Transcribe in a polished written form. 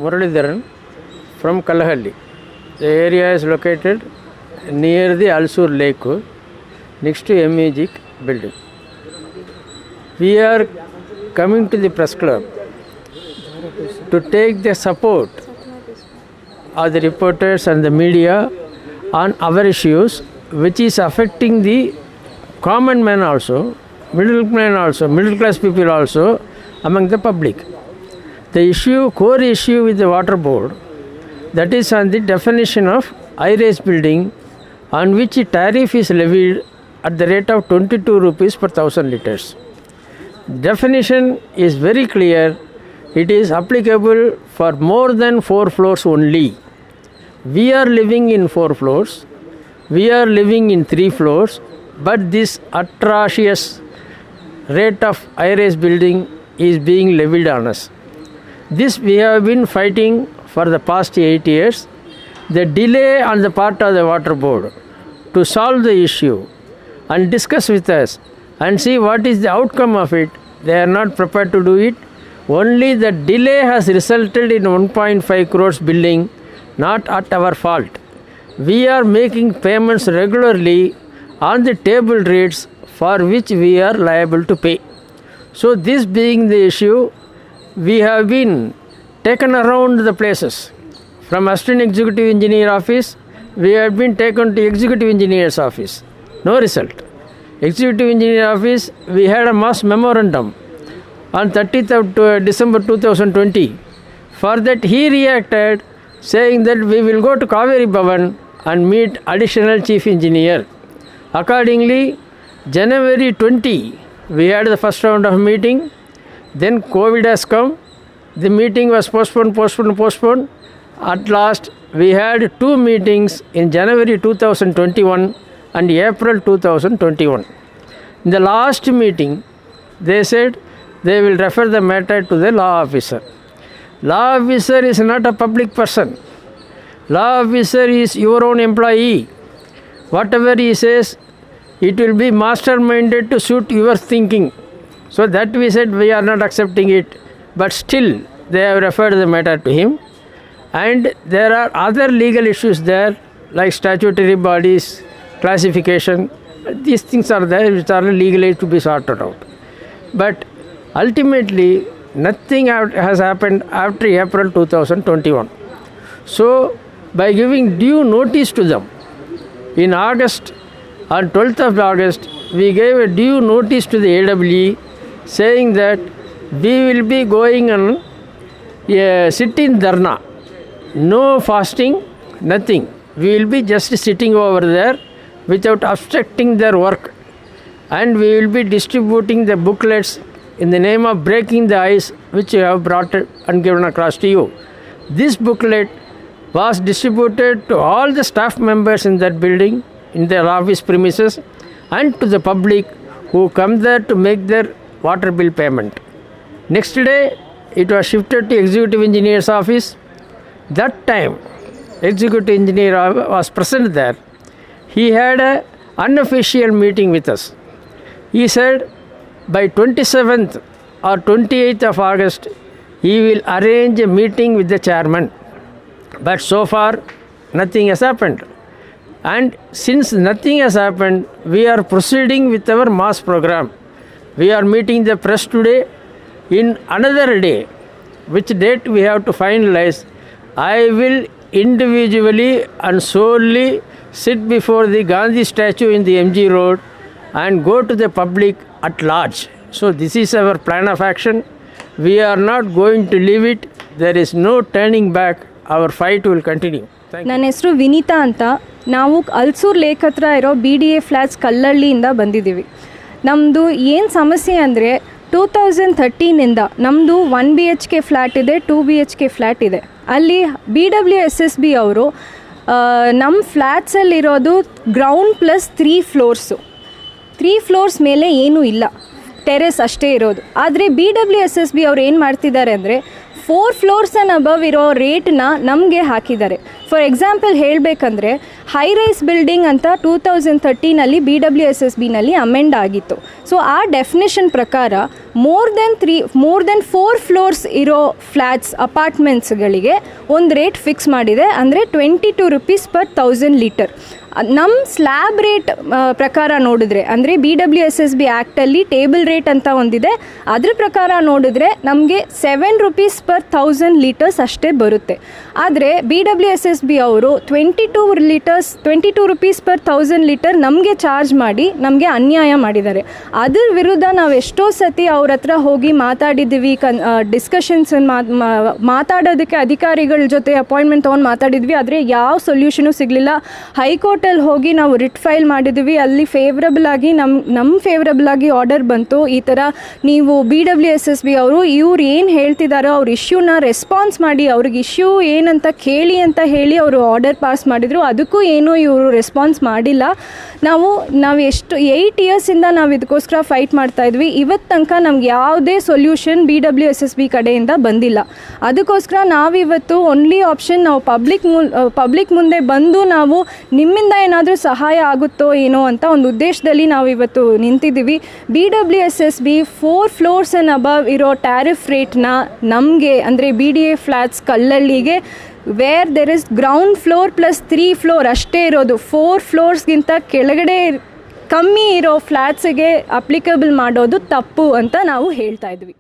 Muralidharan from Kalahalli. The area is located near the Alsur Lake, next to MEG building. We are coming to the press club to take the support of the reporters and the media on our issues, which is affecting the common man also, middle class people also, among the public. The core issue with the water board, that is on the definition of high-rise building, on which a tariff is levied at the rate of 22 rupees per 1000 litres. Definition is very clear. It is applicable for more than 4 floors only. We are living in 4 floors. We are living in 3 floors. But this atrocious rate of high-rise building is being levied on us. This we have been fighting for the past 8 years. The delay on the part of the water board to solve the issue and discuss with us and see what is the outcome of it, they are not prepared to do it. Only the delay has resulted in 1.5 crores billing, not at our fault. We are making payments regularly on the table rates for which we are liable to pay. So this being the issue, we have been taken around the places. From Assistant Executive Engineer office, we have been taken to Executive Engineer's office. No result. Executive Engineer office, we had a mass memorandum on 30th of December 2020. For that he reacted saying that we will go to Kaveri Bhavan and meet additional chief engineer. Accordingly, January 20, we had the first round of meeting. Then COVID has come. The meeting was postponed. At last, we had 2 meetings in January 2021 and April 2021. In the last meeting, they said they will refer the matter to the law officer. Law officer is not a public person. Law officer is your own employee. Whatever he says, it will be masterminded to suit your thinking. So that we said we are not accepting it. But still, they have referred the matter to him. And there are other legal issues there, like statutory bodies, classification. These things are there which are legally to be sorted out. But ultimately, nothing has happened after April 2021. So, by giving due notice to them, in August, on 12th of August, we gave a due notice to the AWE saying that we will be going on a sit-in dharna. No fasting, nothing. We will be just sitting over there without obstructing their work. And we will be distributing the booklets in the name of breaking the ice, which you have brought and given across to you. This booklet was distributed to all the staff members in that building, in their office premises, and to the public who come there to make their water bill payment. Next day, it was shifted to Executive Engineer's office. That time, Executive Engineer was present there. He had an unofficial meeting with us. He said by 27th or 28th of August, he will arrange a meeting with the chairman. But so far, nothing has happened. And since nothing has happened, we are proceeding with our mass program. We are meeting the press today. In another day, which date we have to finalize, I will individually and solely sit before the Gandhi statue in the MG Road and go to the public at large. So this is our plan of action. We are not going to leave it. There is no turning back. Our fight will continue. ನನ್ನ ಹೆಸರು ವಿನೀತಾ ಅಂತ. ನಾವು Ulsoor lake ಹತ್ರ ಇರೋ BDA flats ಕಲ್ಲಳ್ಳಿಯಿಂದ ಬಂದಿದ್ದೀವಿ. ನಮ್ಮದು ಏನು ಸಮಸ್ಯೆ ಅಂದರೆ 2013ಇಂದ ನಮ್ಮದು 1 BHK ಫ್ಲ್ಯಾಟ್ ಇದೆ, 2 BHK ಫ್ಲ್ಯಾಟ್ ಇದೆ. ಅಲ್ಲಿ BWSSB ಅವರು ನಮ್ಮ ಫ್ಲ್ಯಾಟ್ಸಲ್ಲಿರೋದು ಗ್ರೌಂಡ್ ಪ್ಲಸ್ 3 ಫ್ಲೋರ್ಸು. 3 ಫ್ಲೋರ್ಸ್ ಮೇಲೆ ಏನೂ ಇಲ್ಲ, ಟೆರೆಸ್ ಅಷ್ಟೇ ಇರೋದು. ಆದರೆ BWSSB ಅವ್ರು ಏನು ಮಾಡ್ತಿದ್ದಾರೆ ಅಂದರೆ 4 ಫ್ಲೋರ್ಸ್ ಆ್ಯಂಡ್ ಅಬವ್ ಇರೋ ರೇಟ್ನ ನಮಗೆ ಹಾಕಿದ್ದಾರೆ. ಫಾರ್ ಎಕ್ಸಾಂಪಲ್ ಹೇಳಬೇಕಂದ್ರೆ ಹೈ ರೈಸ್ ಬಿಲ್ಡಿಂಗ್ ಅಂತ 2013 BWSSBನಲ್ಲಿ ಅಮೆಂಡ್ ಆಗಿತ್ತು. ಸೊ ಆ ಡೆಫಿನೇಷನ್ ಪ್ರಕಾರ ಮೋರ್ ದೆನ್ 4 ಫ್ಲೋರ್ಸ್ ಇರೋ ಫ್ಲ್ಯಾಟ್ಸ್ ಅಪಾರ್ಟ್ಮೆಂಟ್ಸ್ಗಳಿಗೆ ಒಂದು ರೇಟ್ ಫಿಕ್ಸ್ ಮಾಡಿದೆ, ಅಂದರೆ 22 rupees per 1000 ಲೀಟರ್. ನಮ್ಮ ಸ್ಲ್ಯಾಬ್ ರೇಟ್ ಪ್ರಕಾರ ನೋಡಿದ್ರೆ, ಅಂದರೆ BWSSB ಆ್ಯಕ್ಟಲ್ಲಿ ಟೇಬಲ್ ರೇಟ್ ಅಂತ ಒಂದಿದೆ, ಅದ್ರ ಪ್ರಕಾರ ನೋಡಿದ್ರೆ ನಮಗೆ 7 rupees per 1000 ಲೀಟರ್ಸ್ ಅಷ್ಟೇ ಬರುತ್ತೆ. ಆದರೆ BWSSB ಅವರು 22 rupees per 1000 ಲೀಟರ್ ನಮಗೆ ಚಾರ್ಜ್ ಮಾಡಿ ನಮಗೆ ಅನ್ಯಾಯ ಮಾಡಿದ್ದಾರೆ. ಅದ್ರ ವಿರುದ್ಧ ನಾವು ಎಷ್ಟೋ ಸತಿ ಅವ್ರ ಹತ್ರ ಹೋಗಿ ಮಾತಾಡಿದ್ದೀವಿ, ಡಿಸ್ಕಷನ್ಸ್ ಮಾತಾಡೋದಕ್ಕೆ ಅಧಿಕಾರಿಗಳ ಜೊತೆ ಅಪಾಯಿಂಟ್ಮೆಂಟ್ ತೊಗೊಂಡು ಮಾತಾಡಿದ್ವಿ. ಆದರೆ ಯಾವ ಸೊಲ್ಯೂಷನು ಸಿಗಲಿಲ್ಲ. ಹೈಕೋರ್ಟಲ್ಲಿ ಹೋಗಿ ನಾವು ರಿಟ್ ಫೈಲ್ ಮಾಡಿದ್ವಿ. ಅಲ್ಲಿ ಫೇವ್ರಬಲ್ ಆಗಿ ನಮ್ಮ ಫೇವ್ರಬಲ್ ಆಗಿ ಆರ್ಡರ್ ಬಂತು. ಈ ಥರ ನೀವು BWSSB ಅವರು ಇವ್ರು ಏನು ಹೇಳ್ತಿದ್ದಾರೋ ಅವ್ರ ಇಶ್ಯೂನ ರೆಸ್ಪಾನ್ಸ್ ಮಾಡಿ, ಅವ್ರಿಗೆ ಇಶ್ಯೂ ಏನಂತ ಕೇಳಿ ಅಂತ ಹೇಳಿ ಅವರು ಆರ್ಡರ್ ಪಾಸ್ ಮಾಡಿದರು. ಅದಕ್ಕೂ ಏನೂ ಇವರು ರೆಸ್ಪಾನ್ಸ್ ಮಾಡಿಲ್ಲ. ನಾವು ಎಷ್ಟು 8 ಇಯರ್ಸಿಂದ ನಾವು ಇದಕ್ಕೋಸ್ಕರ ಫೈಟ್ ಮಾಡ್ತಾಯಿದ್ವಿ. ಇವತ್ತು ತನಕ ನಮ್ಗೆ ಯಾವುದೇ ಸೊಲ್ಯೂಷನ್ BWSSB ಕಡೆಯಿಂದ ಬಂದಿಲ್ಲ. ಅದಕ್ಕೋಸ್ಕರ ನಾವಿವತ್ತು ಓನ್ಲಿ ಆಪ್ಷನ್ ನಾವು ಪಬ್ಲಿಕ್ ಮುಂದೆ ಬಂದು ನಾವು ನಿಮ್ಮಿಂದ ಏನಾದರೂ ಸಹಾಯ ಆಗುತ್ತೋ ಏನೋ ಅಂತ ಒಂದು ಉದ್ದೇಶದಲ್ಲಿ ನಾವು ಇವತ್ತು ನಿಂತಿದ್ದೀವಿ. BWSSB 4 ಫ್ಲೋರ್ಸ್ ಆ್ಯಂಡ್ ಅಬವ್ ಇರೋ ಟ್ಯಾರಿಫ್ ರೇಟ್ನ ನಮಗೆ, ಅಂದರೆ BDA ಫ್ಲ್ಯಾಟ್ಸ್ ಕಲ್ಲಳ್ಳಿಗೆ where there is ground floor plus 3 floor ಅಷ್ಟೇ ಇರೋದು, 4 ಫ್ಲೋರ್ಸ್ಗಿಂತ ಕೆಳಗಡೆ ಕಮ್ಮಿ ಇರೋ ಫ್ಲ್ಯಾಟ್ಸಿಗೆ ಅಪ್ಲಿಕಬಲ್ ಮಾಡೋದು ತಪ್ಪು ಅಂತ ನಾವು ಹೇಳ್ತಾ ಇದ್ವಿ.